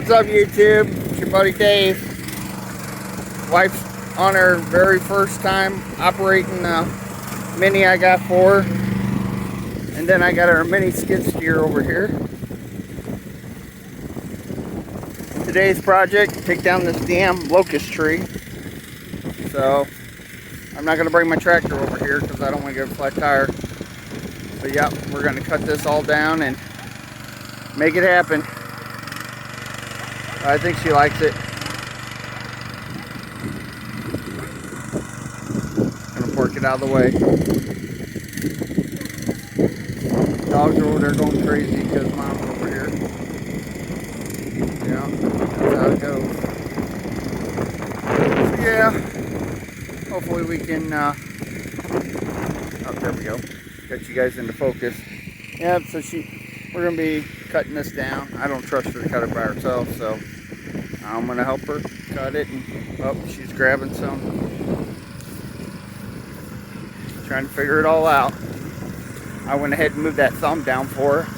What's up, YouTube? It's your buddy Dave. Wife's on her very first time operating the mini I got for her. And then I got our mini skid steer over here. Today's project, take down this damn locust tree. So, I'm not going to bring my tractor over here because I don't want to get a flat tire. But yeah, we're going to cut this all down and make it happen. I think she likes it. Gonna park it out of the way. Dogs are over there going crazy because mom's over here. Yeah, that's how it goes. So yeah, hopefully we can, oh, there we go. Got you guys into focus. Yeah, so we're gonna be cutting this down. I don't trust her to cut it by herself, so I'm gonna help her cut it. And oh, she's grabbing some, trying to figure it all out. I went ahead and moved that thumb down for her.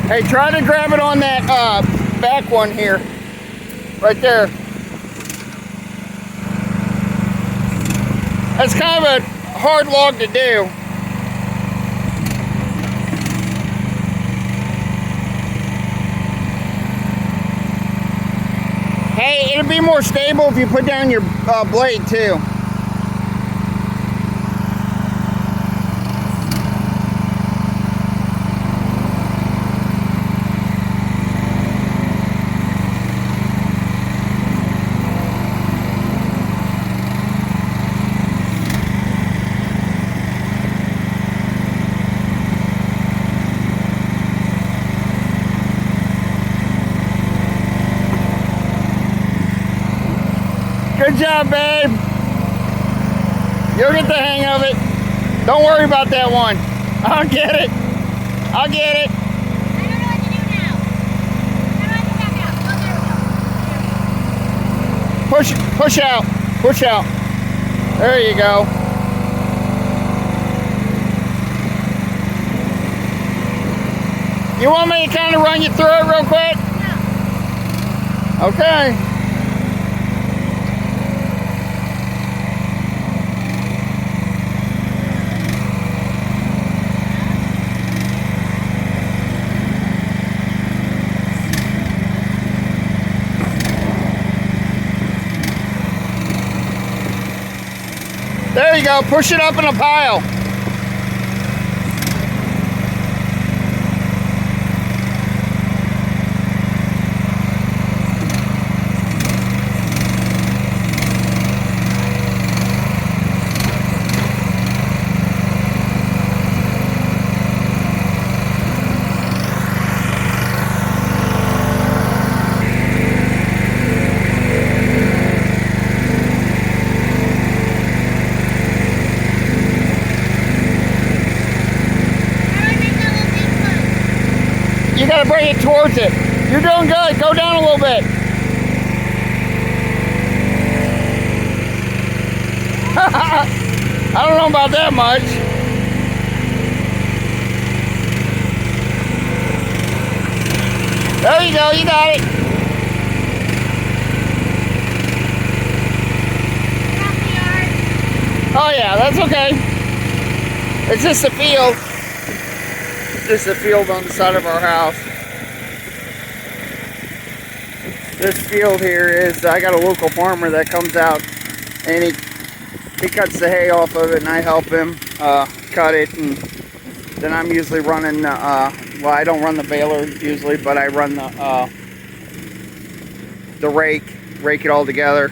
Hey, try to grab it on that back one here. Right there. That's kind of a hard log to do. Hey, it'll be more stable if you put down your blade too. Good job, babe. You'll get the hang of it. Don't worry about that one. I'll get it. I'll get it. I don't know what to do now. How do I get back out? Oh, there we go. Push out. Push out. There you go. You want me to kind of run you through it real quick? No. Okay. There you go, push it up in a pile. You gotta bring it towards it. You're doing good. Go down a little bit. I don't know about that much. There you go. You got it. Oh yeah, that's okay. It's just a field. This is a field on the side of our house. This field here is, I got a local farmer that comes out and he cuts the hay off of it and I help him cut it, and then I'm usually running, well, I don't run the baler usually, but I run the rake it all together.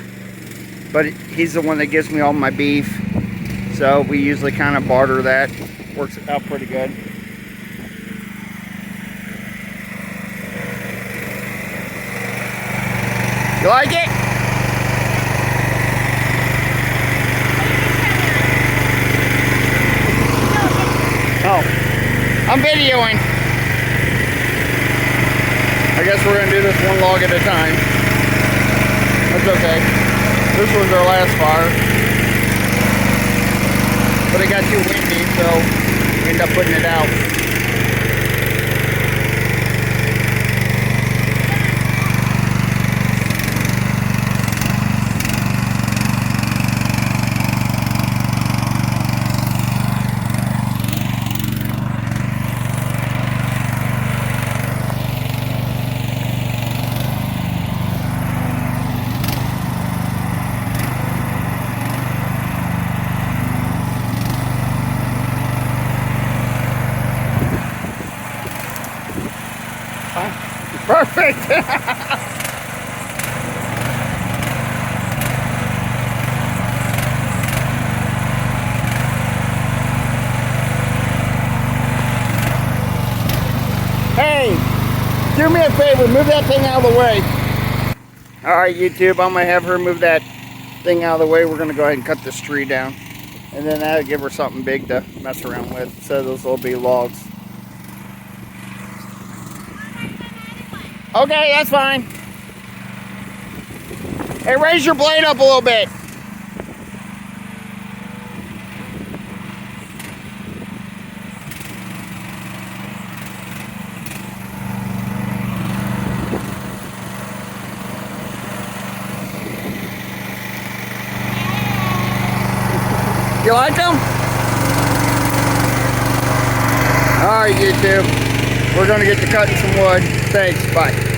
But he's the one that gives me all my beef, so we usually kind of barter that. Works out pretty good. You like it? Oh, I'm videoing. I guess we're gonna do this one log at a time. That's okay. This was our last fire, but it got too windy, so we ended up putting it out. Perfect. Hey, do me a favor, move that thing out of the way. Alright YouTube, I'm going to have her move that thing out of the way. We're going to go ahead and cut this tree down. And then that'll give her something big to mess around with. So those will be logs. Okay, that's fine. Hey, raise your blade up a little bit. You like them? Alright, YouTube. We're going to get to cutting some wood. Thanks. Bye.